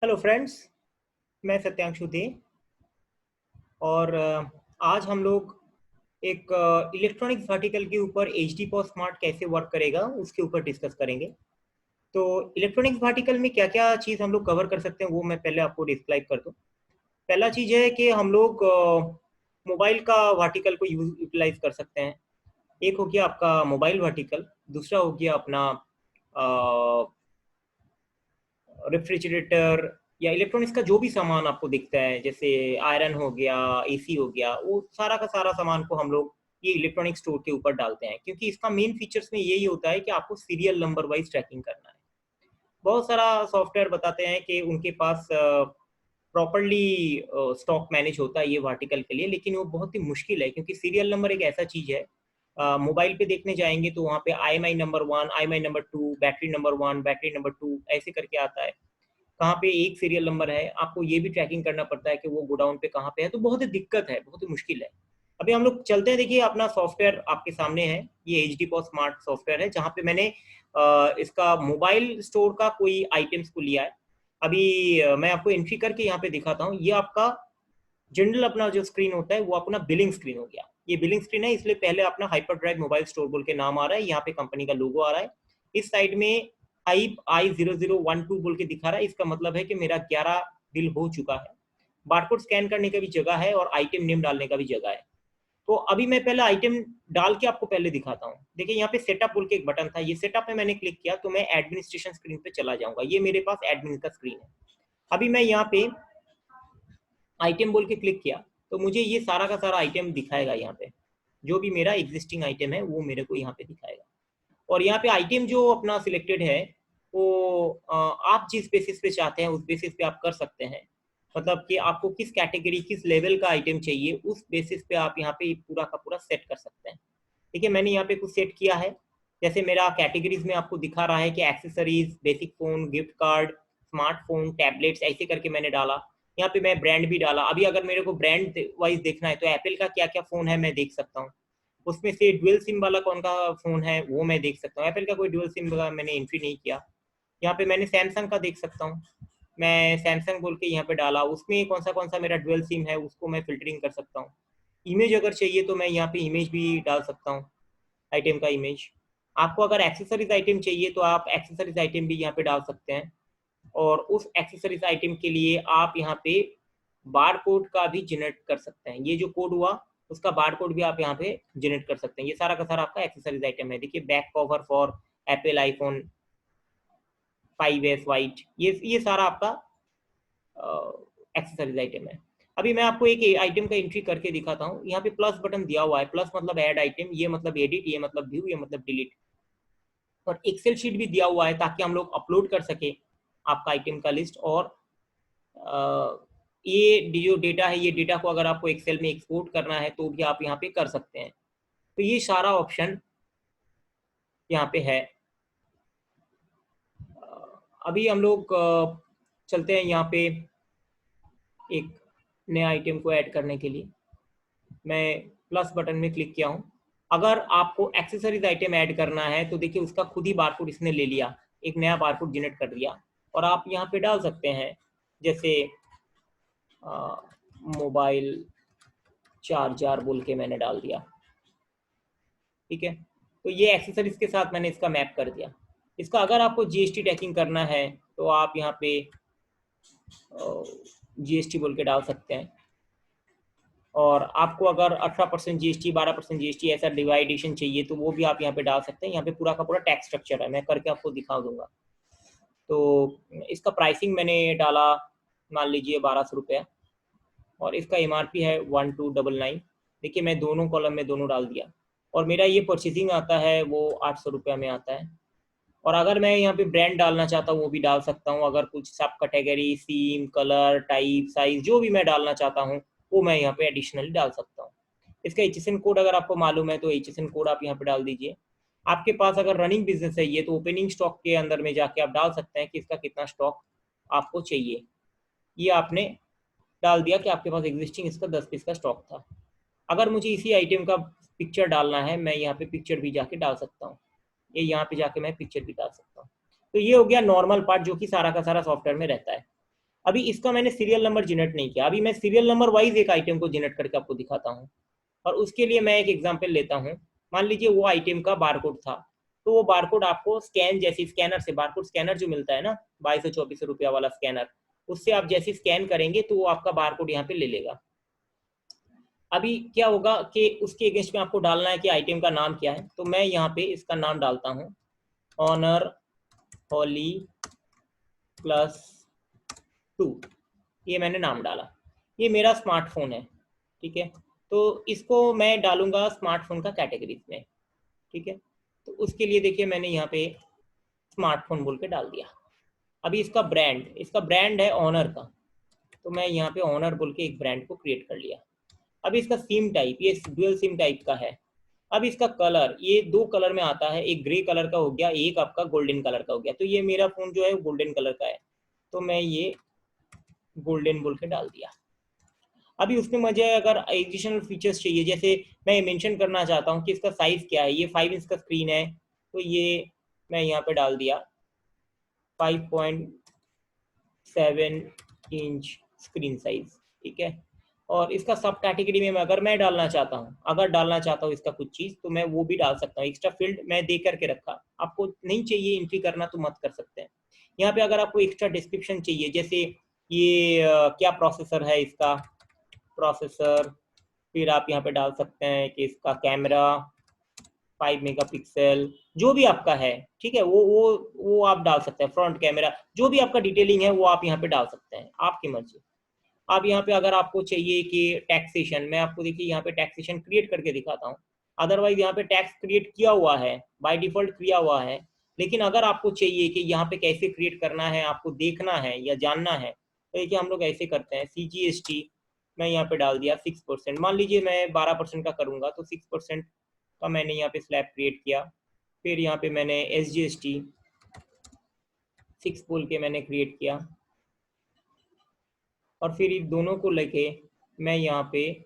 Hello friends. मैं सत्यांशु दे और आज हम लोग एक इलेक्ट्रॉनिक्स वर्टिकल के ऊपर एच डी पॉज स्मार्ट कैसे वर्क करेगा उसके ऊपर डिस्कस करेंगे। तो इलेक्ट्रॉनिक्स वर्टिकल में क्या क्या चीज़ हम लोग कवर कर सकते हैं वो मैं पहले आपको डिस्क्राइब कर दूं। पहला चीज़ है कि हम लोग मोबाइल का वर्टिकल को यूटिलाइज कर सकते हैं। एक हो गया आपका मोबाइल वर्टिकल, दूसरा हो गया अपना रेफ्रिजरेटर या इलेक्ट्रॉनिक्स का जो भी सामान आपको दिखता है, जैसे आयरन हो गया, एसी हो गया, वो सारा का सारा सामान को हम लोग ये इलेक्ट्रॉनिक स्टोर के ऊपर डालते हैं, क्योंकि इसका मेन फीचर्स में यही होता है कि आपको सीरियल नंबर वाइज ट्रैकिंग करना है। बहुत सारा सॉफ्टवेयर बताते हैं कि उनके पास प्रॉपरली स्टॉक मैनेज होता है ये वर्टिकल के लिए, लेकिन वो बहुत ही मुश्किल है, क्योंकि सीरियल नंबर एक ऐसा चीज़ है। मोबाइल पे देखने जाएंगे तो वहाँ पे IMEI number 1, IMEI number 2, battery number 1, battery number 2 ऐसे करके आता है। कहाँ पे एक सीरियल नंबर है, आपको ये भी ट्रैकिंग करना पड़ता है कि वो गोडाउन पे कहाँ पे है, तो बहुत ही दिक्कत है, बहुत ही मुश्किल है। अभी हम लोग चलते हैं, देखिए अपना सॉफ्टवेयर आपके सामने है। ये H D pause smart software है, जहाँ पे मैंने इसका मोबाइल स्टोर का कोई आइटम्स को लिया है। अभी मैं आपको एंट्री करके यहाँ पे दिखाता हूँ। ये आपका जनरल अपना जो स्क्रीन होता है वो अपना बिलिंग स्क्रीन हो गया। ये बिलिंग स्क्रीन है, इसलिए पहले अपना हाइपर ड्राइव मोबाइल स्टोर बोल के नाम आ रहा है, यहाँ पे कंपनी का लोगो आ रहा है। इस साइड में I0012 बोल के दिखा रहा है, इसका मतलब है कि मेरा 11 बिल हो चुका है। बारकोड स्कैन करने का भी जगह है और आइटम नेम डालने का भी जगह है। तो अभी मैं पहले आइटम डाल के आपको पहले दिखाता हूँ। देखिए यहाँ पे सेटअप बोल के एक बटन था, ये सेटअप में मैंने क्लिक किया तो मैं एडमिनिस्ट्रेशन स्क्रीन पे चला जाऊंगा। ये मेरे पास एडमिन का स्क्रीन है। अभी मैं यहाँ पे आइटम बोल के क्लिक किया तो मुझे ये सारा का सारा आइटम दिखाएगा। यहाँ पे जो भी मेरा एग्जिस्टिंग आइटम है वो मेरे को यहाँ पे दिखाएगा। और यहाँ पे आइटम जो अपना सिलेक्टेड है वो आप जिस बेसिस पे चाहते हैं उस बेसिस पे आप कर सकते हैं। मतलब कि आपको किस कैटेगरी किस लेवल का आइटम चाहिए, उस बेसिस पे आप यहाँ पे पूरा का पूरा सेट कर सकते हैं। देखिए मैंने यहाँ पे कुछ सेट किया है। जैसे मेरा कैटेगरीज में आपको दिखा रहा है कि accessories, basic phone, gift card, smartphone, tablets, ऐसे करके मैंने डाला। यहाँ पे मैं ब्रांड भी डाला। अभी अगर मेरे को ब्रांड वाइज देखना है तो एप्पल का क्या क्या फोन है मैं देख सकता हूँ। उसमें से डुअल सिम वाला कौन का फोन है वो मैं देख सकता हूँ। एप्पल का कोई डुअल सिम वाला मैंने एंट्री नहीं किया। यहाँ पे मैंने सैमसंग का देख सकता हूँ। मैं सैमसंग बोल के यहाँ पे डाला, उसमें कौन सा मेरा डुअल सिम है उसको मैं फिल्टरिंग कर सकता हूँ। इमेज अगर चाहिए तो मैं यहाँ पे इमेज भी डाल सकता हूँ, आइटम का इमेज। आपको अगर एक्सेसरीज आइटम चाहिए तो आप एक्सेसरीज आइटम भी यहाँ पे डाल सकते हैं। और उस एक्सेसरीज आइटम के लिए आप यहाँ पे बार कोड का भी जनरेट कर सकते हैं। ये जो कोड हुआ उसका बार कोड भी आप यहाँ पे जनरेट कर सकते हैं। ये सारा का सारा आपका एक्सेसरीज आइटम है। देखिए back cover for Apple iPhone 5s white, ये सारा आपका एक्सेसरीज आइटम है। अभी मैं आपको एक आइटम का एंट्री करके दिखाता हूँ। यहाँ पे प्लस बटन दिया हुआ है, प्लस मतलब ऐड आइटम, ये मतलब एडिट, ये मतलब व्यू, ये मतलब डिलीट। और एक्सेल शीट भी दिया हुआ है ताकि हम लोग अपलोड कर सके आपका आइटम का लिस्ट। और ये जो डेटा है, ये डेटा को अगर आपको एक्सेल में एक्सपोर्ट करना है तो भी आप यहाँ पे कर सकते हैं। तो ये सारा ऑप्शन यहाँ पे है। अभी हम लोग चलते हैं यहाँ पे एक नया आइटम को ऐड करने के लिए। मैं प्लस बटन में क्लिक किया हूँ। अगर आपको एक्सेसरीज आइटम ऐड करना है तो देखिए उसका खुद ही बारकोड इसने ले लिया, एक नया बारकोड जनरेट कर दिया। और आप यहाँ पे डाल सकते हैं, जैसे मोबाइल चार्जर बोल के मैंने डाल दिया। ठीक है, तो ये एक्सेसरीज के साथ मैंने इसका मैप कर दिया। इसका अगर आपको जीएसटी टैगिंग करना है तो आप यहाँ पे जीएसटी बोल के डाल सकते हैं। और आपको अगर 18% जीएसटी, 12% जीएसटी ऐसा डिवाइडेशन चाहिए तो वो भी आप यहाँ पे डाल सकते हैं। यहाँ पे पूरा का पूरा टैक्स स्ट्रक्चर है, मैं करके आपको दिखा दूंगा। तो इसका प्राइसिंग मैंने डाला, मान लीजिए 1200 रुपया। और इसका एमआरपी है 1299। देखिए मैं दोनों कॉलम में दोनों डाल दिया। और मेरा ये परचेजिंग आता है वो 800 रुपया में आता है। और अगर मैं यहाँ पे ब्रांड डालना चाहता हूँ वो भी डाल सकता हूँ। अगर कुछ सब कैटेगरी, सीम, कलर, टाइप, साइज जो भी मैं डालना चाहता हूँ वो मैं यहाँ पे एडिशनली डाल सकता हूँ। इसका एचएसएन कोड अगर आपको मालूम है तो एचएसएन कोड आप यहाँ पे डाल दीजिए। आपके पास अगर रनिंग बिजनेस है ये, तो ओपनिंग स्टॉक के अंदर में जाके आप डाल सकते हैं कि इसका कितना स्टॉक आपको चाहिए। ये आपने डाल दिया कि आपके पास एग्जिस्टिंग इसका 10 पीस का स्टॉक था। अगर मुझे इसी आइटम का पिक्चर डालना है मैं यहाँ पे पिक्चर भी जाके डाल सकता हूँ। ये यहाँ पे जाके मैं पिक्चर भी डाल सकता हूँ। तो ये हो गया नॉर्मल पार्ट जो कि सारा का सारा सॉफ्टवेयर में रहता है। अभी इसका मैंने सीरियल नंबर जनरेट नहीं किया, अभी मैं सीरियल नंबर वाइज एक आइटम को जनरेट करके आपको दिखाता हूँ। और उसके लिए मैं एक एग्जांपल लेता हूँ। मान लीजिए वो आइटम का बारकोड था, तो वो बारकोड आपको स्कैन, जैसे स्कैनर से, बारकोड स्कैनर जो मिलता है ना 2200-2400 रुपया वाला स्कैनर, उससे आप जैसे स्कैन करेंगे तो वो आपका बारकोड यहाँ पे ले लेगा। अभी क्या होगा कि उसके अगेंस्ट में आपको डालना है कि आइटम का नाम क्या है, तो मैं यहाँ पे इसका नाम डालता हूँ ऑनर होली +2। ये मैंने नाम डाला, ये मेरा स्मार्टफोन है, ठीक है। तो इसको मैं डालूंगा स्मार्टफोन का कैटेगरीज में, ठीक है। तो उसके लिए देखिए मैंने यहाँ पे स्मार्टफोन बोल के डाल दिया। अभी इसका ब्रांड है ऑनर का, तो मैं यहाँ पे ऑनर बोल के एक ब्रांड को क्रिएट कर लिया। अभी इसका सिम टाइप, ये डुअल सिम टाइप का है। अब इसका कलर, ये 2 कलर में आता है, एक ग्रे कलर का हो गया, एक आपका गोल्डन कलर का हो गया। तो ये मेरा फोन जो है गोल्डन कलर का है, तो मैं ये गोल्डन बोल के डाल दिया। अभी उसमें मुझे अगर एडिशनल फीचर्स चाहिए, जैसे मैं मेंशन करना चाहता हूँ कि इसका साइज क्या है, ये 5 इंच का स्क्रीन है, तो ये मैं यहाँ पे डाल दिया 5.7 इंच स्क्रीन साइज, ठीक है। और इसका सब कैटेगरी में अगर मैं डालना चाहता हूँ इसका कुछ चीज़, तो मैं वो भी डाल सकता हूँ। एक्स्ट्रा फील्ड मैं दे करके रखा, आपको नहीं चाहिए एंट्री करना तो मत कर सकते हैं। यहाँ पे अगर आपको एक्स्ट्रा डिस्क्रिप्शन चाहिए, जैसे ये क्या प्रोसेसर है इसका, प्रोसेसर, फिर आप यहाँ पे डाल सकते हैं कि इसका कैमरा 5 मेगापिक्सल, जो भी आपका है, ठीक है, वो आप डाल सकते हैं। फ्रंट कैमरा, जो भी आपका डिटेलिंग है वो आप यहाँ पे डाल सकते हैं, आपकी मर्जी। आप यहाँ पे अगर आपको चाहिए कि टैक्सेशन, मैं आपको देखिए यहाँ पे टैक्सेशन क्रिएट करके दिखाता हूँ। अदरवाइज यहाँ पे टैक्स क्रिएट किया हुआ है, बाय डिफॉल्ट किया हुआ है। लेकिन अगर आपको चाहिए कि यहाँ पे कैसे क्रिएट करना है, आपको देखना है या जानना है, तो देखिए हम लोग ऐसे करते हैं। CGST मैं यहाँ पे डाल दिया 6%। मान लीजिए मैं 12% का करूँगा, तो 6% का मैंने यहाँ पे स्लैब क्रिएट किया। फिर यहाँ पे मैंने SGST 6 बोल के मैंने क्रिएट किया, और फिर इन दोनों को लेके मैं यहाँ पे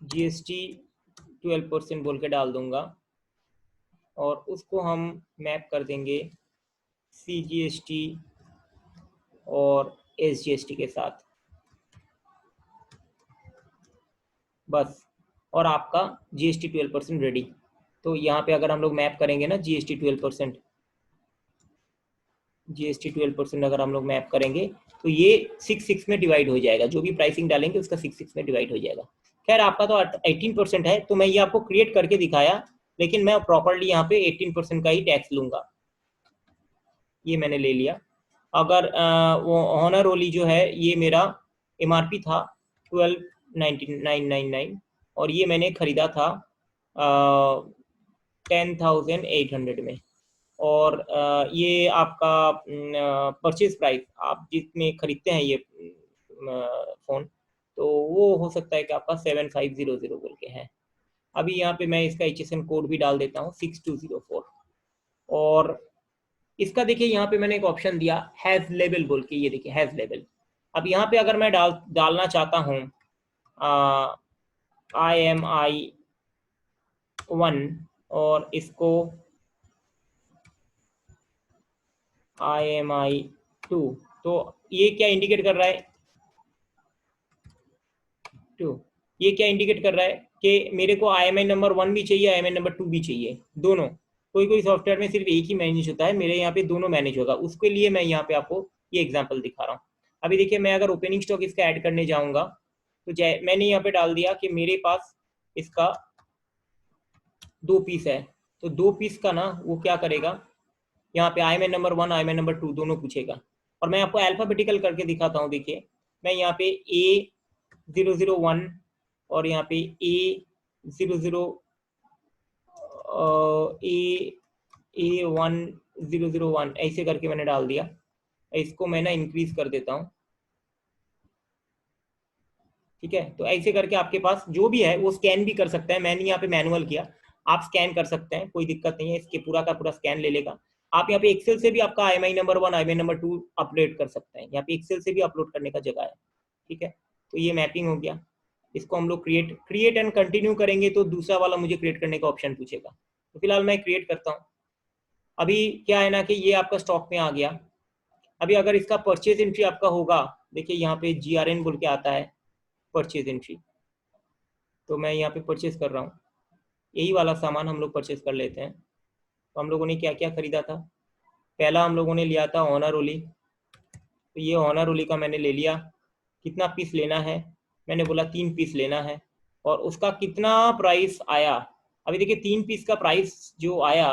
GST 12% बोल के डाल दूंगा, और उसको हम मैप कर देंगे CGST और SGST के साथ, बस। और आपका GST 12% रेडी। तो यहाँ पे अगर हम लोग मैप करेंगे ना GST 12% अगर हम लोग मैप करेंगे, तो ये 6 में डिवाइड हो जाएगा, जो भी प्राइसिंग डालेंगे उसका 6 में डिवाइड हो जाएगा। खैर आपका तो 18% है, तो मैं ये आपको क्रिएट करके दिखाया, लेकिन मैं प्रॉपरली यहाँ पे 18% का ही टैक्स लूंगा। ये मैंने ले लिया। अगर वो ऑनर ओली जो है, ये मेरा MRP था 12,999, और ये मैंने खरीदा था 10,800 में। और ये आपका परचेज प्राइस, आप जितने खरीदते हैं ये फ़ोन, तो वो हो सकता है कि आपका 7500 बोल के है। अभी यहाँ पे मैं इसका HSN कोड भी डाल देता हूँ 6204। और इसका देखिए यहाँ पे मैंने एक ऑप्शन दिया हैज़ लेबल बोल के, ये देखिए हैज़ लेबल। अब यहाँ पे अगर मैं डालना चाहता हूँ IMI1 और इसको IMI2, तो ये क्या इंडिकेट कर रहा है, 2, ये क्या इंडिकेट कर रहा है कि मेरे को IMI नंबर 1 भी चाहिए, IMI नंबर 2 भी चाहिए, दोनों। कोई सॉफ्टवेयर में सिर्फ एक ही मैनेज होता है, मेरे यहाँ पे दोनों मैनेज होगा। उसके लिए मैं यहाँ पे आपको ये एग्जांपल दिखा रहा हूँ। अभी देखिए मैं अगर ओपनिंग स्टॉक इसका ऐड करने जाऊँगा, तो मैंने यहाँ पे डाल दिया कि मेरे पास इसका 2 पीस है, तो 2 पीस का ना वो क्या करेगा, यहाँ पे IMI नंबर 1 IMI नंबर 2 दोनों पूछेगा। और मैं आपको अल्फाबेटिकल करके दिखाता हूँ। देखिए मैं यहाँ पे A001 और यहाँ पे A1001 ऐसे करके मैंने डाल दिया। इसको मैं ना इंक्रीज कर देता हूँ, ठीक है। तो ऐसे करके आपके पास जो भी है वो स्कैन भी कर सकता है। मैंने यहाँ पे मैनुअल किया, आप स्कैन कर सकते हैं, कोई दिक्कत नहीं है। इसके पूरा का पूरा स्कैन ले लेगा। आप यहाँ पे एक्सेल से भी आपका IMI number 1 IMI number 2 update कर सकते हैं। यहाँ पे एक्सेल से भी अपलोड करने का जगह है, ठीक है। तो ये मैपिंग हो गया। इसको हम लोग क्रिएट एंड कंटिन्यू करेंगे तो दूसरा वाला मुझे क्रिएट करने का ऑप्शन पूछेगा। तो फिलहाल मैं क्रिएट करता हूँ। अभी क्या है ना कि ये आपका स्टॉक में आ गया। अभी अगर इसका परचेज एंट्री आपका होगा, देखिए यहाँ पे GRN बोल के आता है परचेज एंट्री, तो मैं यहाँ पे परचेज कर रहा हूँ, यही वाला सामान हम लोग परचेज कर लेते हैं। तो हम लोगों ने क्या क्या खरीदा था, पहला हम लोगों ने लिया था ऑनर ओली, तो ये ऑनर ओली का मैंने ले लिया। कितना पीस लेना है, मैंने बोला 3 पीस लेना है, और उसका कितना प्राइस आया। अभी देखिए 3 पीस का प्राइस जो आया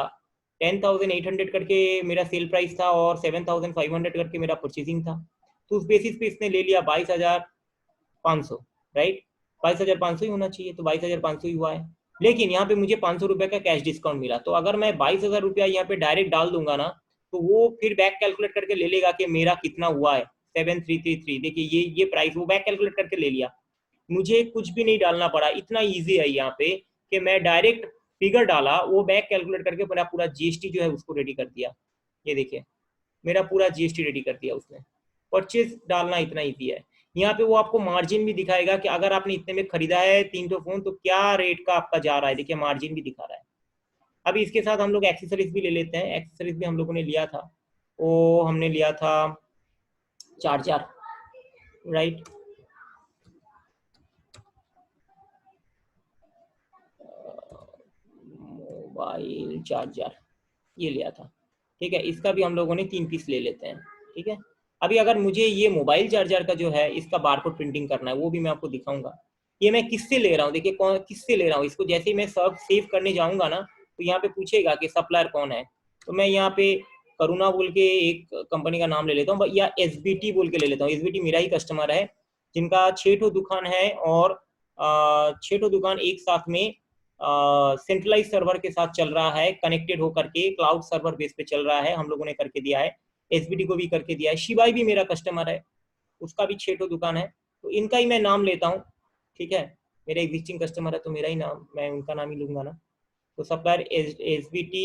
10,800 करके मेरा सेल प्राइस था और 7,500 करके मेरा परचेजिंग था। तो उस बेसिस पे इसने ले लिया 22,500, राइट, 22,500 ही होना चाहिए, तो 22,500 ही हुआ है। लेकिन यहाँ पे मुझे 500 रुपये का कैश डिस्काउंट मिला, तो अगर मैं 22,000 रुपया यहाँ पे डायरेक्ट डाल दूंगा ना, तो वो फिर बैक कैलकुलेट करके ले लेगा कि मेरा कितना हुआ है 7,333। देखिए ये प्राइस वो बैक कैलकुलेट करके ले लिया, मुझे कुछ भी नहीं डालना पड़ा, इतना इजी है यहाँ पे कि मैं डायरेक्ट फिगर डाला, वो बैक कैलकुलेट करके मेरा पूरा जीएसटी जो है उसको रेडी कर दिया। ये देखिए मेरा पूरा जीएसटी रेडी कर दिया उसने। परचेज डालना इतना इजी है। यहाँ पे वो आपको मार्जिन भी दिखाएगा कि अगर आपने इतने में खरीदा है 3 फोन तो क्या रेट का आपका जा रहा है, देखिए मार्जिन भी दिखा रहा है। अभी इसके साथ हम लोग एक्सेसरीज भी ले लेते हैं। एक्सेसरीज भी हम लोगों ने लिया था, वो हमने लिया था चार्जर, राइट, मोबाइल चार्जर ये लिया था, ठीक है। इसका भी हम लोगों ने 3 पीस ले लेते हैं, ठीक है। अभी अगर मुझे ये मोबाइल चार्जर का जो है इसका बारकोड प्रिंटिंग करना है, वो भी मैं आपको दिखाऊंगा। ये मैं किससे ले रहा हूँ, देखिए कौन किससे ले रहा हूँ इसको, जैसे ही मैं सब सेव करने जाऊंगा ना, तो यहाँ पे पूछेगा कि सप्लायर कौन है, तो मैं यहाँ पे करुणा बोल के एक कंपनी का नाम ले लेता हूँ, या SBT बोल के ले लेता हूँ। SBT मेरा ही कस्टमर है, जिनका 6 दुकान है, और 6 दुकान एक साथ में सेंट्रलाइज सर्वर के साथ चल रहा है, कनेक्टेड होकर के क्लाउड सर्वर बेस पे चल रहा है, हम लोगों ने करके दिया है। SBT को भी करके दिया है। शिवाई भी मेरा कस्टमर है, उसका भी 6 दुकान है, तो इनका ही मैं नाम लेता हूँ, ठीक है। मेरा एग्जिस्टिंग कस्टमर है तो मेरा ही नाम, मैं उनका नाम ही लूंगा ना। तो सप्लायर SBT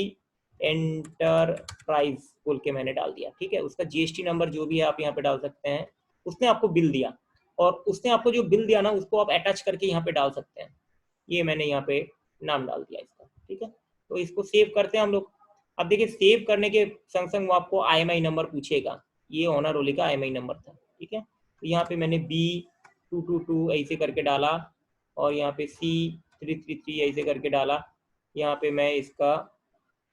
एंटरप्राइज बोल के मैंने डाल दिया, ठीक है। उसका GST नंबर जो भी है आप यहाँ पे डाल सकते हैं। उसने आपको बिल दिया, और उसने आपको जो बिल दिया ना उसको आप अटैच करके यहाँ पे डाल सकते हैं। ये मैंने यहाँ पे नाम डाल दिया इसका, ठीक है। तो इसको सेव करते हैं हम लोग। अब देखिए सेव करने के संग संग वो आपको IMI नंबर पूछेगा, ये ऑनर ओली का IMI नंबर था, ठीक है। तो यहाँ पे मैंने B222 ऐसे करके डाला, और यहाँ पे C333 ऐसे करके डाला। यहाँ पे मैं इसका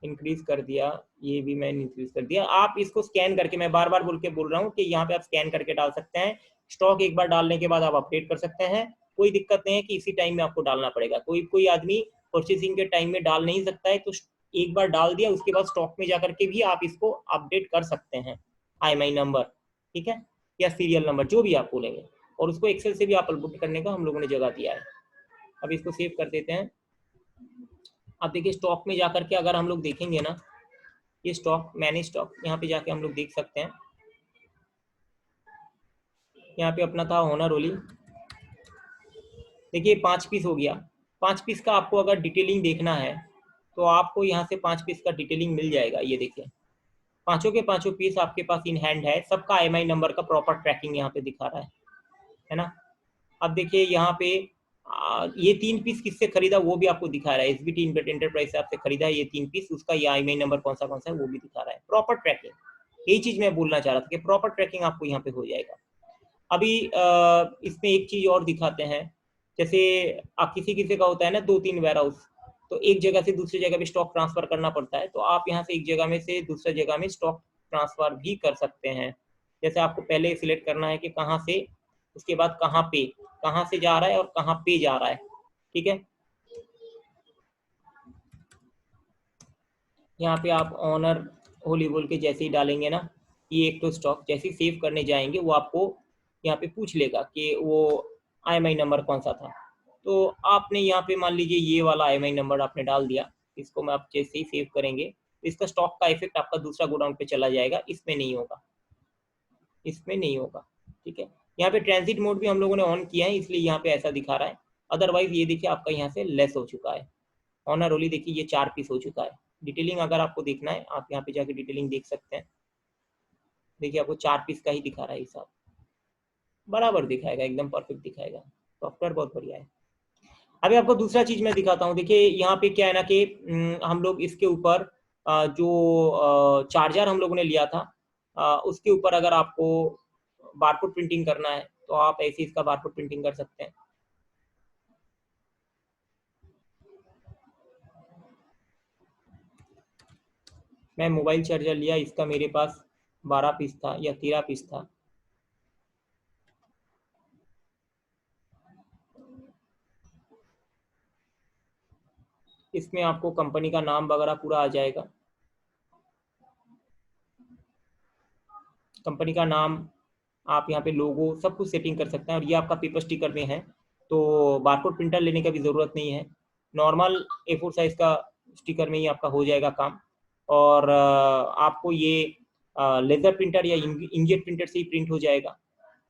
इंक्रीज कर दिया, ये भी मैंने इंक्रीज कर दिया। आप इसको स्कैन करके, मैं बार बार बोल रहा हूँ कि यहाँ पे आप स्कैन करके डाल सकते हैं। स्टॉक एक बार डालने के बाद आप अपडेट कर सकते हैं, कोई दिक्कत नहीं है कि इसी टाइम में आपको डालना पड़ेगा। कोई आदमी परचेसिंग के टाइम में डाल नहीं सकता है, तो एक बार डाल दिया उसके बाद स्टॉक में जाकर के भी आप इसको अपडेट कर सकते हैं, IMI नंबर, ठीक है, या सीरियल नंबर जो भी आप बोलेंगे, और उसको एक्सेल से भी आप अपलोड करने का हम लोगों ने जगह दिया है। अब इसको सेव कर देते हैं। अब देखिए स्टॉक में जाकर के अगर हम लोग देखेंगे ना, ये स्टॉक, मैनेज स्टॉक, यहाँ पे जाके हम लोग देख सकते हैं। यहाँ पे अपना था ऑनर ओली, देखिए 5 पीस हो गया। 5 पीस का आपको अगर डिटेलिंग देखना है तो आपको यहाँ से 5 पीस का डिटेलिंग मिल जाएगा। ये देखिए पांचों के पांचों पीस आपके पास इन हैंड है, सबका IMI नंबर का प्रॉपर ट्रैकिंग यहाँ पे दिखा रहा है ना। अब देखिए यहाँ पे ये 3 पीस किससे खरीदा वो भी आपको दिखा रहा है, SBT एंटरप्राइज से आपसे खरीदा है ये 3 पीस, उसका ये IMI नंबर कौन सा है वो भी दिखा रहा है, प्रॉपर ट्रैकिंग। यही चीज मैं बोलना चाह रहा था कि प्रॉपर ट्रैकिंग आपको यहाँ पे हो जाएगा। अभी इसमें एक चीज और दिखाते हैं, जैसे किसी किसी का होता है ना 2-3 वेयर हाउस, तो एक जगह से दूसरी जगह पे स्टॉक ट्रांसफर करना पड़ता है, तो आप यहाँ से एक जगह में से दूसरी जगह में स्टॉक ट्रांसफर भी कर सकते हैं। जैसे आपको पहले सिलेक्ट करना है कि कहाँ से, उसके बाद कहाँ से जा रहा है और कहाँ पे जा रहा है, ठीक है। यहाँ पे आप ऑनर होली बोल के जैसे ही डालेंगे ना, ये एक तो स्टॉक जैसे ही सेव करने जाएंगे वो आपको यहाँ पे पूछ लेगा कि वो IMI नंबर कौन सा था। तो आपने यहाँ पे मान लीजिए ये वाला IMI नंबर आपने डाल दिया, इसको मैं आप जैसे ही सेव करेंगे इसका स्टॉक का इफेक्ट आपका दूसरा गोडाउन पे चला जाएगा, इसमें नहीं होगा, इसमें नहीं होगा, ठीक है। यहाँ पे ट्रांजिट मोड भी हम लोगों ने ऑन किया है इसलिए यहाँ पे ऐसा दिखा रहा है, अदरवाइज ये देखिए आपका यहाँ से लेस हो चुका है। ऑनर ओली देखिए ये 4 पीस हो चुका है। डिटेलिंग अगर आपको देखना है आप यहाँ पे जाके डिटेलिंग देख सकते हैं, देखिए आपको 4 पीस का ही दिखा रहा है हिसाब, बराबर दिखाएगा, एकदम परफेक्ट दिखाएगा। सॉफ्टवेयर बहुत बढ़िया है। अभी आपको दूसरा चीज मैं दिखाता हूँ, देखिए यहाँ पे क्या है ना कि हम लोग इसके ऊपर जो चार्जर हम लोगों ने लिया था उसके ऊपर अगर आपको बारकोड प्रिंटिंग करना है तो आप ऐसे इसका बारकोड प्रिंटिंग कर सकते हैं। मैं मोबाइल चार्जर लिया, इसका मेरे पास 12 पीस था या 13 पीस था। इसमें आपको कंपनी का नाम वगैरह पूरा आ जाएगा, कंपनी का नाम, आप यहाँ पे लोगो सब कुछ सेटिंग कर सकते हैं। और ये आपका पेपर स्टिकर में है, तो बारकोड प्रिंटर लेने का भी ज़रूरत नहीं है, नॉर्मल A4 साइज़ का स्टिकर में ही आपका हो जाएगा काम। और आपको ये लेज़र प्रिंटर या इंकजेट प्रिंटर से ही प्रिंट हो जाएगा।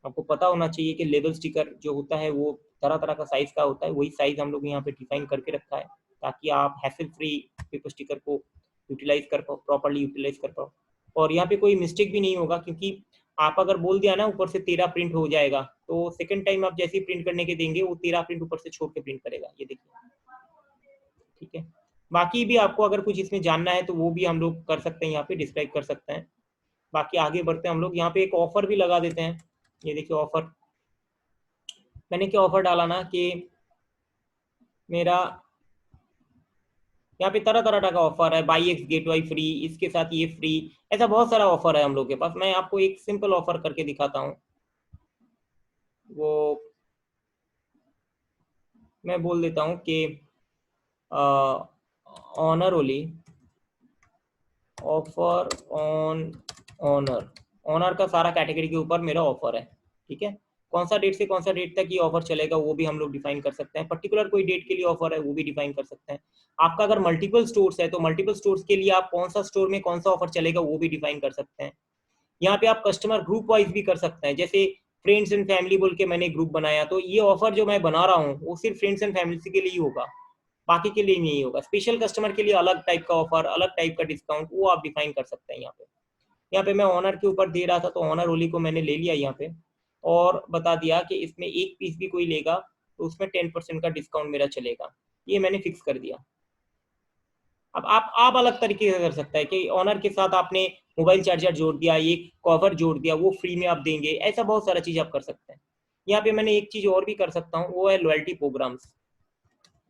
आपको पता होना चाहिए कि लेबल स्टिकर जो होता है वो तरह तरह का साइज़ का होता है, वही साइज़ हम लोग यहाँ पे डिफाइन करके रखा है ताकि आप हैसल फ्री पेपर स्टिकर को यूटिलाइज कर पाओ, प्रॉपरली यूटिलाइज कर पाओ। और यहाँ पे कोई मिस्टेक भी नहीं होगा, क्योंकि आप अगर बोल दिया ना ऊपर से 13 प्रिंट हो जाएगा, तो सेकंड टाइम आप जैसे ही प्रिंट करने के देंगे वो 13 प्रिंट ऊपर से छोड़ के प्रिंट करेगा। ये देखिए, ठीक है। बाकी भी आपको अगर कुछ इसमें जानना है तो वो भी हम लोग कर सकते हैं, यहाँ पे डिस्क्राइब कर सकते हैं। बाकी आगे बढ़ते हैं हम लोग, यहाँ पे एक ऑफर भी लगा देते हैं। ये देखिए ऑफर, मैंने क्या ऑफर डाला ना कि मेरा यहाँ पे तरह तरह का ऑफर है, buy X get Y free, इसके साथ ये फ्री, ऐसा बहुत सारा ऑफर है हम लोग के पास। मैं आपको एक सिंपल ऑफर करके दिखाता हूँ। वो मैं बोल देता हूँ कि Honor only, offer on Honor, Honor का सारा कैटेगरी के ऊपर मेरा ऑफर है, ठीक है। कौन सा डेट से कौन सा डेट तक ये ऑफर चलेगा वो भी हम लोग डिफाइन कर सकते हैं, पर्टिकुलर कोई डेट के लिए ऑफर है वो भी डिफाइन कर सकते हैं। आपका अगर मल्टीपल स्टोर्स है तो मल्टीपल स्टोर्स के लिए आप कौन सा स्टोर में कौन सा ऑफर चलेगा वो भी डिफाइन कर सकते हैं। यहाँ पे आप कस्टमर ग्रुप वाइज भी कर सकते हैं, जैसे फ्रेंड्स एंड फैमिली बोल के मैंने ग्रुप बनाया, तो ये ऑफर जो मैं बना रहा हूँ वो सिर्फ फ्रेंड्स एंड फैमिली के लिए ही होगा, बाकी के लिए नहीं होगा। स्पेशल कस्टमर के लिए अलग टाइप का ऑफर, अलग टाइप का डिस्काउंट, वो आप डिफाइन कर सकते हैं। यहाँ पे मैं ऑनर के ऊपर दे रहा था तो ऑनर ओली को मैंने ले लिया यहाँ पे, और बता दिया कि इसमें एक पीस भी कोई लेगा तो उसमें 10% का डिस्काउंट मेरा चलेगा, ये मैंने फिक्स कर दिया। अब आप अलग तरीके से कर सकते हैं कि ऑनर के साथ आपने मोबाइल चार्जर जोड़ दिया, एक कवर जोड़ दिया, वो फ्री में आप देंगे, ऐसा बहुत सारा चीज़ आप कर सकते हैं। यहाँ पे मैंने एक चीज़ और भी कर सकता हूँ, वो है लॉयल्टी प्रोग्राम्स।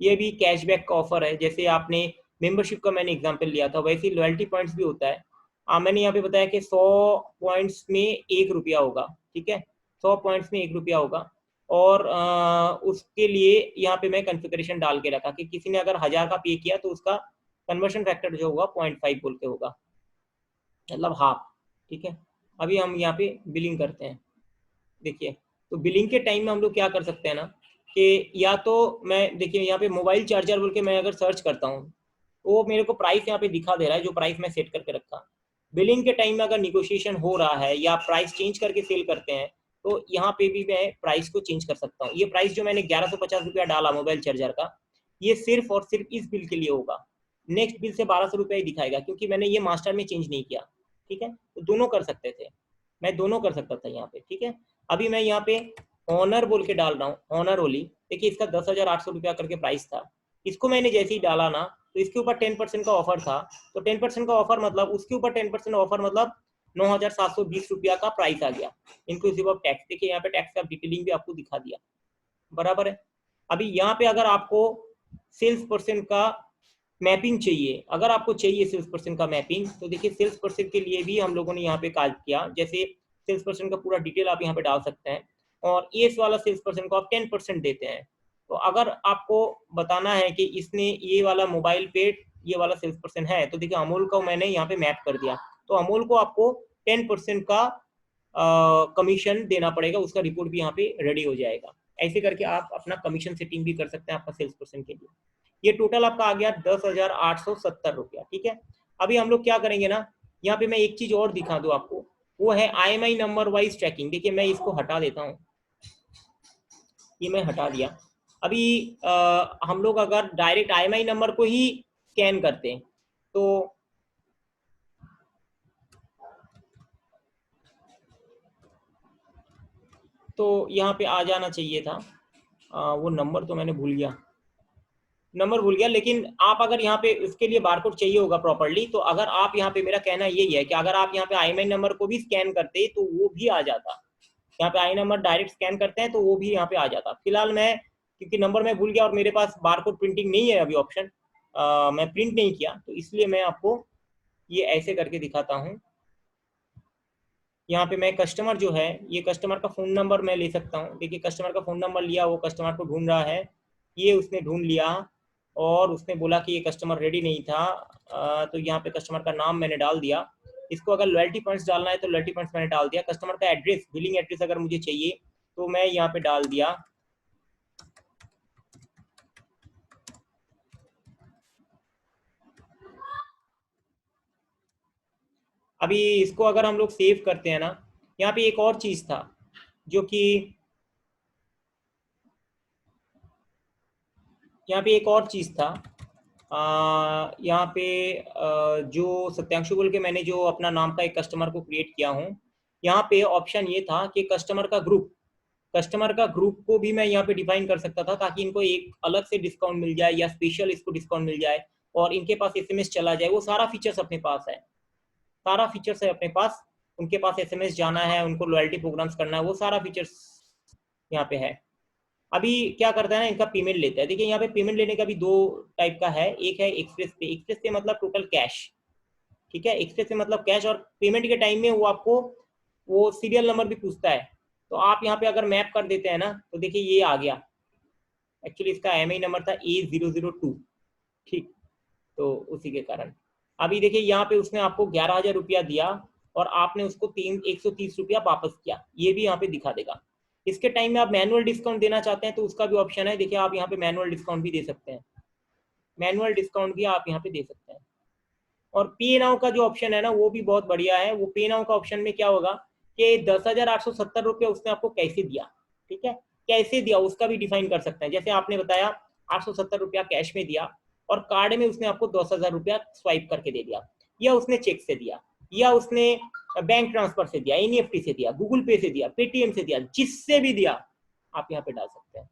ये भी कैशबैक का ऑफर है, जैसे आपने मेंबरशिप का मैंने एग्जांपल लिया था, वैसे ही लॉयल्टी पॉइंट्स भी होता है। मैंने यहाँ पे बताया कि 100 पॉइंट्स में 1 रुपया होगा, ठीक है, 100 पॉइंट्स में 1 रुपया होगा। और उसके लिए यहाँ पे मैं कॉन्फ़िगरेशन डाल के रखा कि किसी ने अगर 1000 का पे किया तो उसका कन्वर्शन फैक्टर जो होगा 0.5 बोल के होगा, मतलब हाफ, ठीक है। अभी हम यहाँ पे बिलिंग करते हैं, देखिए। तो बिलिंग के टाइम में हम लोग क्या कर सकते हैं ना कि या तो मैं देखिए यहाँ पे मोबाइल चार्जर बोल के मैं अगर सर्च करता हूँ तो वो मेरे को प्राइस यहाँ पे दिखा दे रहा है, जो प्राइस मैं सेट करके रखा। बिलिंग के टाइम में अगर निगोशिएशन हो रहा है या प्राइस चेंज करके सेल करते हैं तो यहाँ पे भी मैं प्राइस को चेंज कर सकता हूँ। ये प्राइस जो मैंने 1150 रुपया डाला मोबाइल चार्जर का, ये सिर्फ और सिर्फ इस बिल के लिए होगा। नेक्स्ट बिल से 1200 रुपया ही दिखाएगा, क्योंकि मैंने ये मास्टर में चेंज नहीं किया, ठीक है। तो दोनों कर सकते थे, मैं दोनों कर सकता था यहाँ पे, ठीक है। अभी मैं यहाँ पे ऑनर बोल के डाल रहा हूँ, ऑनर ओली। देखिए इसका 10,800 रुपया करके प्राइस था, इसको मैंने जैसे ही डाला ना तो इसके ऊपर 10% का ऑफर था। तो 10% का ऑफर मतलब उसके ऊपर 10% ऑफर मतलब 9,720 रुपया का प्राइस आ गया, इंक्लूसिव ऑफ टैक्स। देखिए यहाँ पे टैक्स का डिटेलिंग भी आपको दिखा दिया, बराबर है। अभी यहाँ पे अगर आपको सेल्स पर्सन का मैपिंग चाहिए, अगर आपको चाहिए सेल्स पर्सन का मैपिंग, तो देखिए सेल्स पर्सन के लिए भी हम लोगों ने यहाँ पे काज किया, जैसे सेल्स पर्सन का पूरा डिटेल आप यहाँ पे डाल सकते हैं, और एस वाला सेल्स पर्सन को आप 10% देते हैं। तो अगर आपको बताना है कि इसने ये वाला मोबाइल पे ये वाला सेल्स पर्सन है, तो देखिए अमूल को मैंने यहाँ पे मैप कर दिया, तो अमूल को आपको 10% का कमीशन देना पड़ेगा, उसका रिपोर्ट भी यहाँ पे रेडी हो जाएगा। ऐसे करके आप अपना कमीशन सेटिंग भी कर सकते हैं आपका सेल्स पर्सन के लिए। ये टोटल आपका आ गया 10,870 रुपया, ठीक है। अभी हम लोग क्या करेंगे ना, यहाँ पे मैं एक चीज और दिखा दूँ आपको, वो है IMI नंबर वाइज ट्रैकिंग। देखिए मैं इसको हटा देता हूँ, ये मैं हटा दिया। अभी हम लोग अगर डायरेक्ट IMI नंबर को ही स्कैन करते हैं तो यहाँ पे आ जाना चाहिए था। वो नंबर तो मैंने भूल गया, नंबर भूल गया, लेकिन आप अगर यहाँ पे इसके लिए बारकोड चाहिए होगा प्रॉपरली, तो अगर आप यहाँ पे, मेरा कहना यही है कि अगर आप यहाँ पे IMEI नंबर को भी स्कैन करते तो वो भी आ जाता। यहाँ पे आई नंबर डायरेक्ट स्कैन करते हैं तो वो भी यहाँ पे आ जाता। फिलहाल मैं, क्योंकि नंबर मैं भूल गया और मेरे पास बारकोड प्रिंटिंग नहीं है अभी ऑप्शन, मैं प्रिंट नहीं किया, तो इसलिए मैं आपको ये ऐसे करके दिखाता हूँ। यहाँ पे मैं कस्टमर जो है, ये कस्टमर का फ़ोन नंबर मैं ले सकता हूँ। देखिए कस्टमर का फ़ोन नंबर लिया, वो कस्टमर को ढूंढ रहा है, ये उसने ढूंढ लिया और उसने बोला कि ये कस्टमर रेडी नहीं था, तो यहाँ पे कस्टमर का नाम मैंने डाल दिया। इसको अगर लॉयल्टी पॉइंट्स डालना है तो लॉयल्टी पॉइंट्स मैंने डाल दिया। कस्टमर का एड्रेस, बिलिंग एड्रेस अगर मुझे चाहिए तो मैं यहाँ पे डाल दिया। अभी इसको अगर हम लोग सेव करते हैं ना, यहाँ पे एक और चीज़ था जो कि, यहाँ पे एक और चीज़ था, यहाँ पे जो सत्यांशु बोल के मैंने जो अपना नाम का एक कस्टमर को क्रिएट किया हूँ, यहाँ पे ऑप्शन ये था कि कस्टमर का ग्रुप को भी मैं यहाँ पे डिफाइन कर सकता था, ताकि इनको एक अलग से डिस्काउंट मिल जाए या स्पेशल इसको डिस्काउंट मिल जाए और इनके पास एसएमएस चला जाए। वो सारा फीचर्स अपने पास है, सारा फीचर्स है अपने पास। उनके पास एसएमएस जाना है, उनको लॉयल्टी प्रोग्राम्स करना है, वो सारा फीचर्स यहाँ पे है। अभी क्या करता है ना, इनका पेमेंट लेता है। देखिए यहाँ पे पेमेंट लेने का भी दो टाइप का है। एक है एक्सप्रेस पे, एक्सप्रेस पे मतलब टोटल कैश, ठीक है, एक्सप्रेस पे मतलब कैश, और पेमेंट के टाइम में वो आपको वो सीरियल नंबर भी पूछता है। तो आप यहाँ पे अगर मैप कर देते हैं ना, तो देखिए ये आ गया। एक्चुअली इसका IMEI नंबर था A002, ठीक, तो उसी के कारण अभी देखिए यहाँ पे उसने आपको 11,000 रुपया दिया और आपने उसको 130 रुपया वापस किया, ये भी यहाँ पे दिखा देगा। इसके टाइम में आप मैनुअल डिस्काउंट देना चाहते हैं तो उसका भी ऑप्शन है। देखिए आप यहाँ पे मैनुअल डिस्काउंट भी दे सकते हैं, मैनुअल डिस्काउंट भी आप यहाँ पे दे सकते हैं। और पे नाउ का जो ऑप्शन है ना, वो भी बहुत बढ़िया है। वो पे नाउ का ऑप्शन में क्या होगा कि 10,870 रुपये उसने आपको कैसे दिया, ठीक है, कैसे दिया उसका भी डिफाइन कर सकते हैं। जैसे आपने बताया 870 रुपया कैश में दिया और कार्ड में उसने आपको 10,000 रुपया स्वाइप करके दे दिया, या उसने चेक से दिया, या उसने बैंक ट्रांसफर से दिया, NEFT से दिया, गूगल पे से दिया, पेटीएम से दिया, जिससे भी दिया आप यहाँ पे डाल सकते हैं।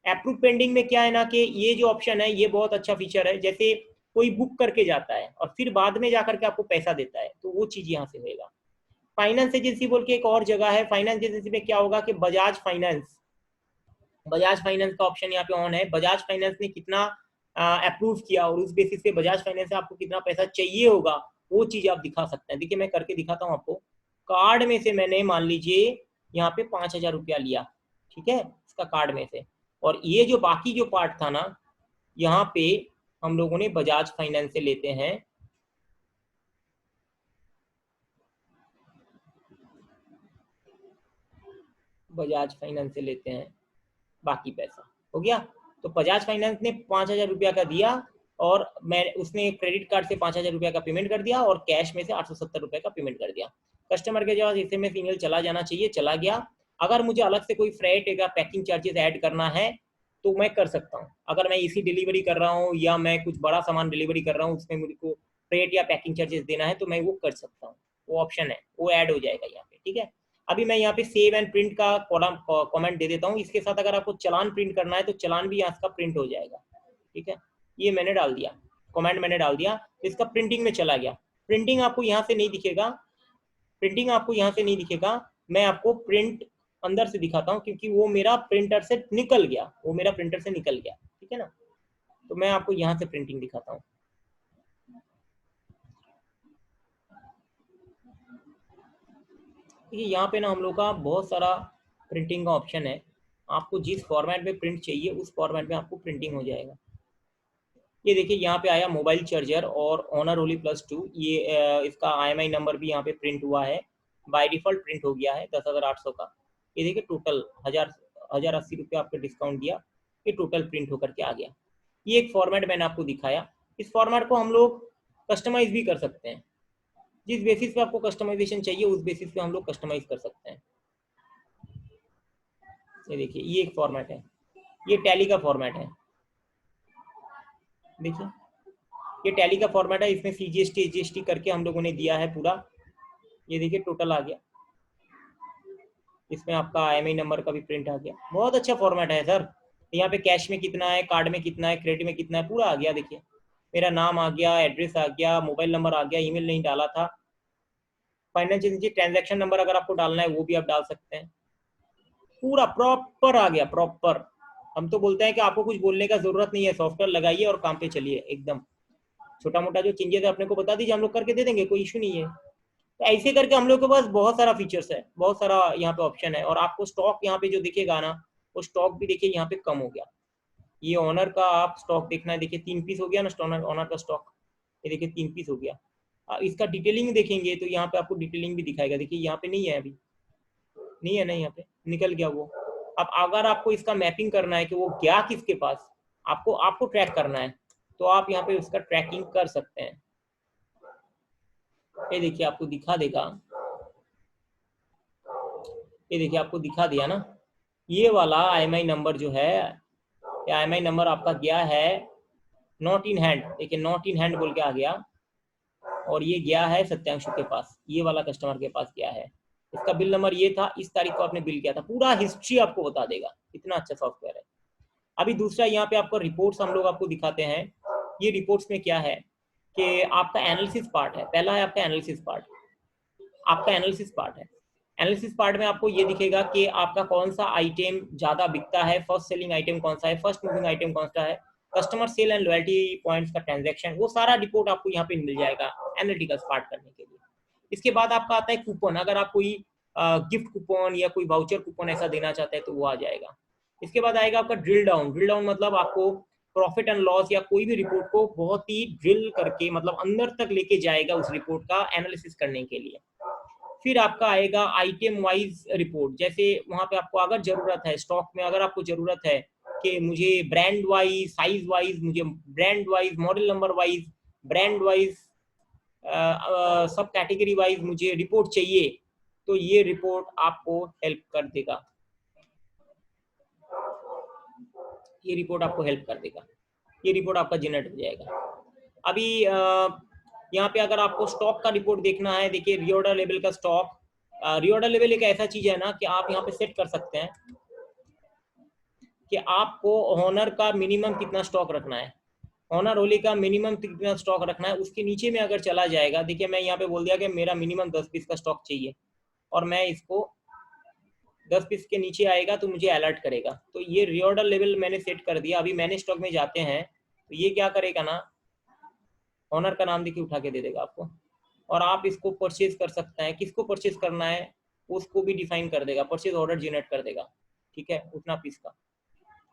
अप्रूव पेंडिंग में क्या है ना कि ये जो ऑप्शन है ये बहुत अच्छा फीचर है। जैसे कोई बुक करके जाता है और फिर बाद में जाकर के आपको पैसा देता है, तो वो चीज यहाँ से होगा। फाइनेंस एजेंसी बोल के एक और जगह है। फाइनेंस एजेंसी में क्या होगा कि बजाज फाइनेंस का ऑप्शन यहाँ पे ऑन है। बजाज फाइनेंस ने कितना अप्रूव किया और उस बेसिस पे बजाज फाइनेंस से आपको कितना पैसा चाहिए होगा, वो चीज आप दिखा सकते हैं। देखिए मैं करके दिखाता हूँ आपको। कार्ड में से मैंने मान लीजिए यहाँ पे 5,000 रुपया लिया, ठीक है, इसका कार्ड में से, और ये जो बाकी जो पार्ट था ना, यहाँ पे हम लोगों ने बजाज फाइनेंस से लेते हैं, बजाज फाइनेंस से लेते हैं बाकी पैसा, हो गया। तो बजाज फाइनेंस ने 5,000 रुपया का दिया और मैं उसने क्रेडिट कार्ड से 5,000 रुपया का पेमेंट कर दिया और कैश में से 870 रुपये का पेमेंट कर दिया। कस्टमर के पास SMS ईमेल चला जाना चाहिए, चला गया। अगर मुझे अलग से कोई फ्रेट या पैकिंग चार्जेस ऐड करना है तो मैं कर सकता हूँ। अगर मैं इसी डिलीवरी कर रहा हूँ या मैं कुछ बड़ा सामान डिलीवरी कर रहा हूँ, उसमें मुझे को फ्रेट या पैकिंग चार्जेस देना है तो मैं वो कर सकता हूँ। वो ऑप्शन है, वो ऐड हो जाएगा यहाँ पे, ठीक है। अभी मैं यहाँ पे सेव एंड प्रिंट का कॉलम कमेंट दे देता हूँ। इसके साथ अगर आपको चलान प्रिंट करना है तो चलान भी यहाँ का प्रिंट हो जाएगा, ठीक है। ये मैंने डाल दिया, कमेंट मैंने डाल दिया, तो इसका प्रिंटिंग में चला गया। प्रिंटिंग आपको यहाँ से नहीं दिखेगा, प्रिंटिंग आपको यहाँ से नहीं दिखेगा। मैं आपको प्रिंट अंदर से दिखाता हूँ क्योंकि वो मेरा प्रिंटर से निकल गया, वो मेरा प्रिंटर से निकल गया, ठीक है ना। तो मैं आपको यहाँ से प्रिंटिंग दिखाता हूँ। देखिए यहाँ पे ना हम लोग का बहुत सारा प्रिंटिंग का ऑप्शन है। आपको जिस फॉर्मेट में प्रिंट चाहिए उस फॉर्मेट में आपको प्रिंटिंग हो जाएगा। ये देखिए यहाँ पे आया मोबाइल चार्जर और ऑनर ओली +2। ये इसका IMEI नंबर भी यहाँ पे प्रिंट हुआ है, बाय डिफॉल्ट प्रिंट हो गया है 10,800 का। ये देखिए टोटल 1,080 रुपया आपको डिस्काउंट दिया, ये टोटल प्रिंट होकर के आ गया। ये एक फॉर्मेट मैंने आपको दिखाया। इस फॉर्मेट को हम लोग कस्टमाइज भी कर सकते हैं। जिस बेसिस पे आपको कस्टमाइजेशन चाहिए उस बेसिस पे हम लोग कस्टमाइज कर सकते हैं। ये देखिए ये एक फॉर्मेट है, ये टैली का फॉर्मेट है। देखिए ये टैली का फॉर्मेट है, इसमें CGST GST करके हम लोगों ने दिया है पूरा। ये देखिए टोटल आ गया, इसमें आपका IMEI नंबर का भी प्रिंट आ गया। बहुत अच्छा फॉर्मेट है सर। यहाँ पे कैश में कितना है, कार्ड में कितना है, क्रेडिट में कितना है, पूरा आ गया। देखिए मेरा नाम आ गया, एड्रेस आ गया, मोबाइल नंबर आ गया, ईमेल नहीं डाला था। फाइनेंशियल ट्रांजैक्शन नंबर अगर आपको डालना है वो भी आप डाल सकते हैं। पूरा प्रॉपर आ गया, प्रॉपर। हम तो बोलते हैं कि आपको कुछ बोलने का जरूरत नहीं है, सॉफ्टवेयर लगाइए और काम पे चलिए एकदम। छोटा मोटा जो चेंजेस है अपने को बता दीजिए, हम लोग करके दे देंगे, कोई इशू नहीं है। तो ऐसे करके हम लोग के पास बहुत सारा फीचर्स है, बहुत सारा यहाँ पे ऑप्शन है। और आपको स्टॉक यहाँ पे जो दिखेगा ना, वो स्टॉक भी देखिए यहाँ पे कम हो गया। ये ऑनर का आप स्टॉक देखना है, देखिए 3 पीस हो गया ना ऑनर का स्टॉक, ये देखिए 3 पीस हो गया। इसका डिटेलिंग देखेंगे तो यहाँ पे आपको डिटेलिंग भी दिखाएगा, देखिए यहाँ पे नहीं है, अभी नहीं है ना, यहाँ पे निकल गया वो। अब अगर आपको इसका मैपिंग करना है कि वो गया किसके पास, आपको आपको ट्रैक करना है, तो आप यहाँ पे उसका ट्रैकिंग कर सकते हैं। ये देखिए आपको दिखा देगा, ये देखिए आपको दिखा दिया ना, ये वाला IMI नंबर जो है, ये IMI नंबर आपका गया है नॉट इन हैंड, देखिए नॉट इन हैंड बोल के आ गया, और ये गया है सत्यांशु के पास, ये वाला कस्टमर के पास गया है। इसका बिल नंबर ये था, इस तारीख को आपने बिल किया था, पूरा हिस्ट्री आपको बता देगा। इतना अच्छा सॉफ्टवेयर है। अभी दूसरा यहाँ पे आपको रिपोर्ट्स हम लोग आपको दिखाते हैं। ये रिपोर्ट्स में क्या है कि आपका एनालिसिस पार्ट है, पहला है आपका एनालिसिस पार्ट। आपका एनालिसिस पार्ट है, एनालिसिस पार्ट में आपको ये दिखेगा कि आपका कौन सा आइटम ज्यादा बिकता है, फर्स्ट सेलिंग आइटम कौन सा है, फर्स्ट मूविंग आइटम कौन सा है, customer sale and loyalty points का ट्रांजैक्शन, वो सारा रिपोर्ट आपको यहाँ पे मिल जाएगा एनालिटिकल पार्ट करने के लिए। इसके बाद आपका आता है कूपन, अगर आप कोई गिफ्ट कूपन या कोई वाउचर कूपन ऐसा देना चाहते हैं तो वो आ जाएगा। इसके बाद आएगा आपका ड्रिल डाउन। ड्रिल डाउन मतलब आपको प्रॉफिट एंड लॉस या कोई भी रिपोर्ट को बहुत ही ड्रिल करके, मतलब अंदर तक लेके जाएगा उस रिपोर्ट का एनालिसिस करने के लिए। फिर आपका आएगा आइटम वाइज रिपोर्ट, जैसे वहां पे आपको अगर जरूरत है स्टॉक में, अगर आपको जरूरत है कि मुझे ब्रांड वाइज, साइज वाइज, मुझे brand wise, model number wise, brand wise, सब कैटेगरी वाइज मुझे रिपोर्ट चाहिए, तो ये रिपोर्ट आपको हेल्प कर देगा, ये रिपोर्ट आपको हेल्प कर देगा, ये रिपोर्ट आपका जनरेट हो जाएगा। अभी यहाँ पे अगर आपको स्टॉक का रिपोर्ट देखना है, देखिए रीऑर्डर लेवल का स्टॉक। रीऑर्डर लेवल एक ऐसा चीज है ना कि आप यहाँ पे सेट कर सकते हैं कि आपको ऑनर का मिनिमम कितना स्टॉक रखना है, ऑनर होली का मिनिमम कितना स्टॉक रखना है। उसके नीचे में अगर चला जाएगा, देखिए मैं यहाँ पे बोल दिया कि मेरा मिनिमम 10 पीस का स्टॉक चाहिए, और मैं इसको 10 पीस के नीचे आएगा तो मुझे अलर्ट करेगा। तो ये रीऑर्डर लेवल मैंने सेट कर दिया। अभी मैंने स्टॉक में जाते हैं तो ये क्या करेगा ना, ऑनर का नाम देखिए उठा के दे देगा आपको, और आप इसको परचेज कर सकते हैं। किसको परचेज करना है उसको भी डिफाइन कर देगा, परचेज ऑर्डर जनरेट कर देगा, ठीक है, उतना पीस का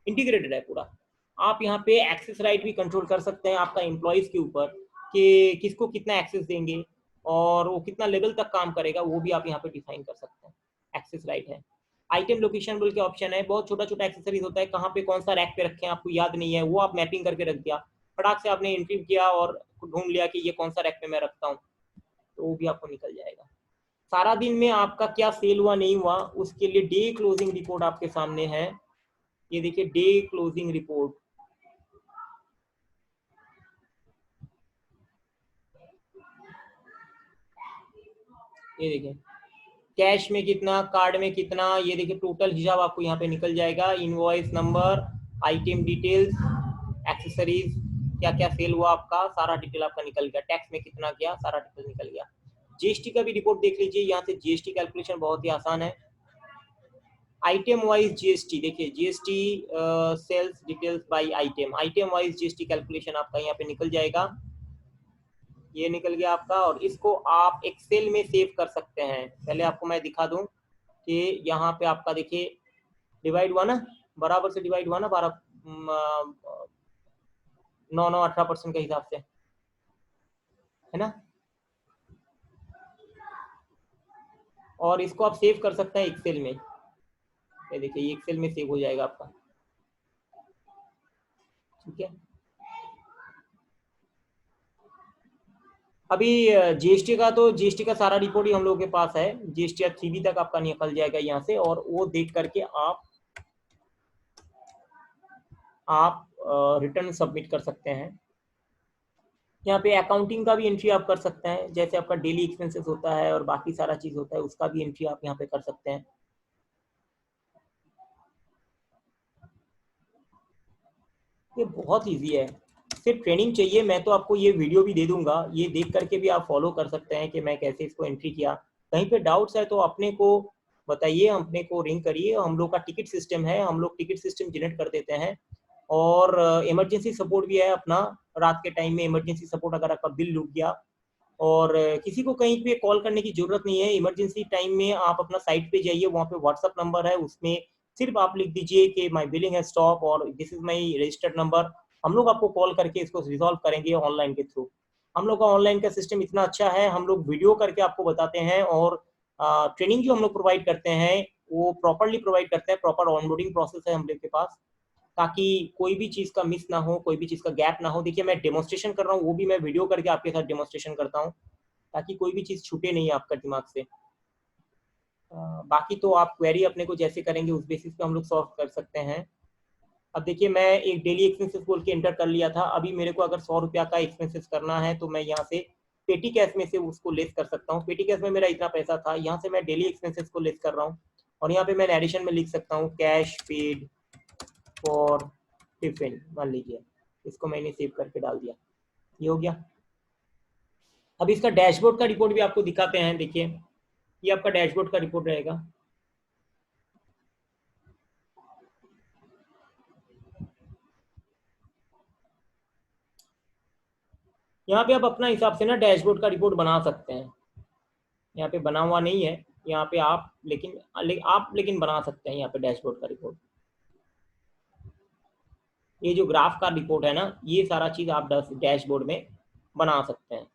इंटीग्रेटेड है पूरा। आप यहाँ पे एक्सेस राइट भी कंट्रोल कर सकते हैं आपका एम्प्लॉयज के ऊपर, कि किसको कितना एक्सेस देंगे और वो कितना लेवल तक काम करेगा, वो भी आप यहाँ पे डिफाइन कर सकते हैं। एक्सेस राइट है। आइटम लोकेशन बोल के ऑप्शन है, बहुत छोटा छोटा एक्सेसरीज होता है, कहाँ पे कौन सा रैक पे रखे हैं आपको याद नहीं है, वो आप मैपिंग करके रख दिया, फटाक से आपने एंट्री किया और ढूंढ लिया कि ये कौन सा रैक पे मैं रखता हूँ, तो वो भी आपको निकल जाएगा। सारा दिन में आपका क्या सेल हुआ नहीं हुआ, उसके लिए डे क्लोजिंग रिपोर्ट आपके सामने है। ये देखिए डे क्लोजिंग रिपोर्ट, ये देखिए कैश में कितना, कार्ड में कितना, ये देखिए टोटल हिसाब आपको यहाँ पे निकल जाएगा। Invoice number, item details, accessories, क्या क्या सेल हुआ आपका, सारा डिटेल आपका निकल गया। टैक्स में कितना गया, सारा डिटेल निकल गया। जीएसटी का भी रिपोर्ट देख लीजिए, यहाँ से जीएसटी कैलकुलेशन बहुत ही आसान है। आइटम वाइज जीएसटी देखिए, GST sales details by item, item wise GST calculation आपका यहाँ पे निकल जाएगा। ये निकल गया आपका, और इसको आप एक्सेल में सेव कर सकते हैं। पहले आपको मैं दिखा दूं कि यहाँ पे आपका देखिए डिवाइड हुआ ना, बराबर से डिवाइड हुआ ना, 9-9-18% के हिसाब से, है ना। और इसको आप सेव कर सकते हैं एक्सेल में, ये देखिए ये एक्सेल में सेव हो जाएगा आपका, ठीक है। अभी जीएसटी का, तो जीएसटी का सारा रिपोर्ट ही हम लोगों के पास है। जीएसटी 3B तक आपका निकल जाएगा यहाँ से, और वो देख करके आप रिटर्न सबमिट कर सकते हैं। यहाँ पे अकाउंटिंग का भी एंट्री आप कर सकते हैं, जैसे आपका डेली एक्सपेंसेस होता है और बाकी सारा चीज होता है, उसका भी एंट्री आप यहाँ पे कर सकते हैं। ये बहुत ईजी है, सिर्फ ट्रेनिंग चाहिए। मैं तो आपको ये वीडियो भी दे दूंगा, ये देख करके भी आप फॉलो कर सकते हैं कि मैं कैसे इसको एंट्री किया। कहीं पे डाउट्स है तो अपने को बताइए, अपने को रिंग करिए। हम लोग का टिकट सिस्टम है, हम लोग टिकट सिस्टम जनरेट कर देते हैं। और इमरजेंसी सपोर्ट भी है अपना, रात के टाइम में इमरजेंसी सपोर्ट अगर आपका बिल डूब गया। और किसी को कहीं पे कॉल करने की जरूरत नहीं है इमरजेंसी टाइम में। आप अपना साइट पे जाइए, वहाँ पे व्हाट्सअप नंबर है, उसमें सिर्फ आप लिख दीजिए कि माय बिलिंग है स्टॉप और this is my registered number. हम लोग आपको कॉल करके इसको रिजॉल्व करेंगे ऑनलाइन के थ्रू। हम लोग का ऑनलाइन का सिस्टम इतना अच्छा है, हम लोग वीडियो करके आपको बताते हैं। और ट्रेनिंग जो हम लोग प्रोवाइड करते हैं वो प्रॉपरली प्रोवाइड करते हैं, प्रॉपर ऑनबोर्डिंग प्रोसेस है हम लोग के पास, ताकि कोई भी चीज़ का मिस ना हो, कोई भी चीज़ का गैप ना हो। देखिए मैं डेमोस्ट्रेशन कर रहा हूँ, वो भी मैं वीडियो करके आपके साथ डेमोस्ट्रेशन करता हूँ, ताकि कोई भी चीज़ छूटे नहीं आपका दिमाग से। बाकी तो आप क्वेरी अपने को जैसे करेंगे उस बेसिस पे हम लोग सॉल्व कर सकते हैं। अब देखिए मैं एक डेली एक्सपेंसेस बोल के एंटर कर लिया था, अभी मेरे को अगर 100 रुपया का एक्सपेंसेस करना है तो मैं यहाँ से पेटी कैश में से उसको लेस कर सकता हूँ। पेटी कैश में मेरा इतना पैसा था, यहाँ से मैं डेली एक्सपेंसेस को लेस कर रहा हूँ। और यहाँ पे मैं एडिशन में लिख सकता हूँ कैश पेड फॉर टिफिन, मान लीजिए। इसको मैंने सेव करके डाल दिया, ये हो गया। अब इसका डैशबोर्ड का रिपोर्ट भी आपको दिखाते हैं। देखिए ये आपका डैशबोर्ड का रिपोर्ट रहेगा। यहाँ पे आप अपना हिसाब से ना डैशबोर्ड का रिपोर्ट बना सकते हैं। यहाँ पे बना हुआ नहीं है यहाँ पे आप, लेकिन बना सकते हैं यहाँ पे डैशबोर्ड का रिपोर्ट। ये जो ग्राफ का रिपोर्ट है ना, ये सारा चीज आप डैशबोर्ड में बना सकते हैं।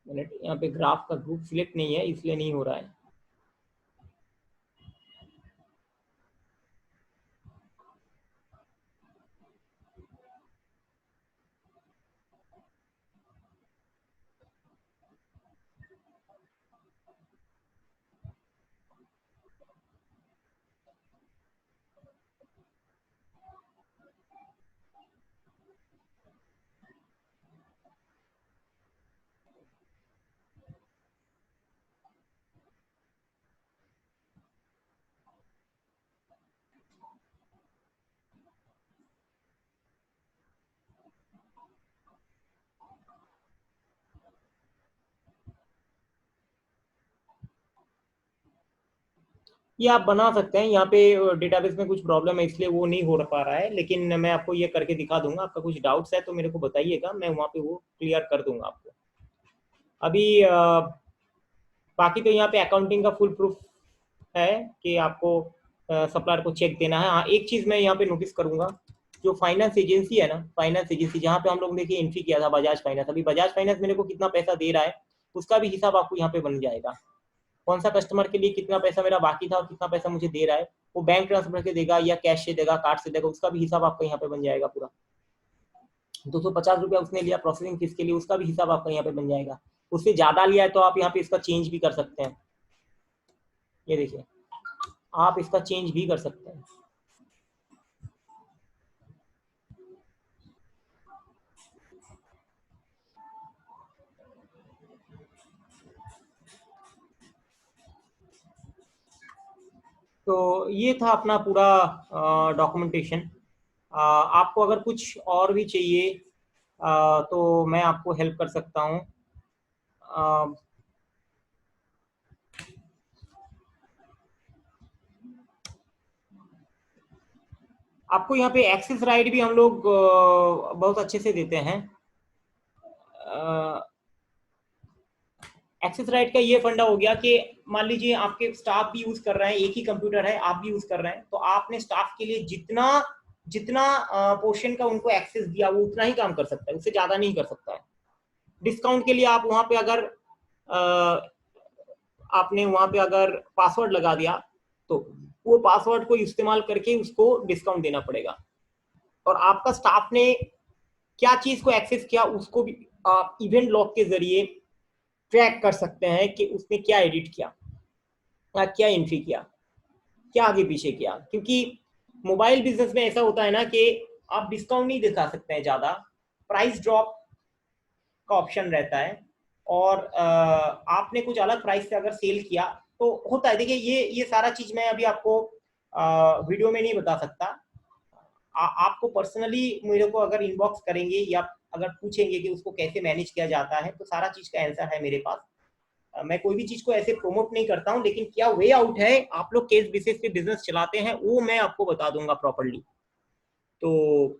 मिनट, यहाँ पे ग्राफ का ग्रुप सिलेक्ट नहीं है इसलिए नहीं हो रहा है। ये आप बना सकते हैं, यहाँ पे डेटाबेस में कुछ प्रॉब्लम है इसलिए वो नहीं हो पा रहा है, लेकिन मैं आपको ये करके दिखा दूंगा। आपका कुछ डाउट्स है तो मेरे को बताइएगा, मैं वहाँ पे वो क्लियर कर दूंगा आपको। अभी बाकी तो यहाँ पे अकाउंटिंग का फुल प्रूफ है कि आपको सप्लायर को चेक देना है। हाँ एक चीज़ मैं यहाँ पे नोटिस करूंगा, जो फाइनेंस एजेंसी है ना, फाइनेंस एजेंसी जहाँ पे हम लोग देखिए एंट्री किया था बजाज फाइनेंस, अभी बजाज फाइनेंस मेरे को कितना पैसा दे रहा है उसका भी हिसाब आपको यहाँ पे बन जाएगा। कौन सा कस्टमर के लिए कितना पैसा मेरा बाकी था और कितना पैसा मुझे दे रहा है, वो बैंक ट्रांसफर से देगा या कैश से देगा, कार्ड से देगा, उसका भी हिसाब आपका यहाँ पे बन जाएगा पूरा। 250 रुपया उसने लिया प्रोसेसिंग फीस के लिए, उसका भी हिसाब आपका यहाँ पे बन जाएगा। उससे ज्यादा लिया है तो आप यहाँ पे इसका चेंज भी कर सकते हैं। ये देखिए आप इसका चेंज भी कर सकते हैं। तो ये था अपना पूरा डॉक्यूमेंटेशन। आपको अगर कुछ और भी चाहिए तो मैं आपको हेल्प कर सकता हूँ। आपको यहाँ पे एक्सेस राइट भी हम लोग बहुत अच्छे से देते हैं। एक्सेस राइट का ये फंडा हो गया कि मान लीजिए आपके स्टाफ भी यूज कर रहे हैं, एक ही कंप्यूटर है, आप भी यूज कर रहे हैं, तो आपने स्टाफ के लिए जितना जितना पोर्शन का उनको एक्सेस दिया वो उतना ही काम कर सकता है, उससे ज्यादा नहीं कर सकता है। डिस्काउंट के लिए आप वहां पे अगर आपने वहां पे अगर पासवर्ड लगा दिया तो वो पासवर्ड को इस्तेमाल करके उसको डिस्काउंट देना पड़ेगा। और आपका स्टाफ ने क्या चीज को एक्सेस किया उसको भी आप इवेंट लॉग के जरिए ट्रैक कर सकते हैं कि उसने क्या एडिट किया, क्या एंट्री किया, क्या आगे पीछे किया। क्योंकि मोबाइल बिजनेस में ऐसा होता है ना कि आप डिस्काउंट नहीं दिखा सकते हैं ज़्यादा, प्राइस ड्रॉप का ऑप्शन रहता है, और आपने कुछ अलग प्राइस से अगर सेल किया तो होता है। देखिए ये सारा चीज़ मैं अभी आपको वीडियो में नहीं बता सकता। आपको पर्सनली मेरे को अगर इनबॉक्स करेंगे या अगर पूछेंगे कि उसको कैसे मैनेज किया जाता है, तो सारा चीज़ का आंसर है मेरे पास। मैं कोई भी चीज़ को ऐसे प्रमोट नहीं करता हूँ, लेकिन क्या वे आउट है, आप लोग केस बेसिस पे बिजनेस चलाते हैं, वो मैं आपको बता दूंगा प्रॉपरली। तो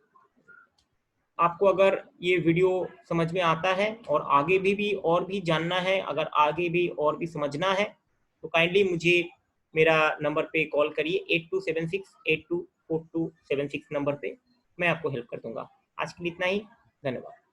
आपको अगर ये वीडियो समझ में आता है और आगे भी और भी जानना है, अगर आगे भी और भी समझना है, तो काइंडली मुझे मेरा नंबर पे कॉल करिए, 8276824276 नंबर पे। मैं आपको हेल्प कर दूंगा। आज के लिए इतना ही, धन्यवाद।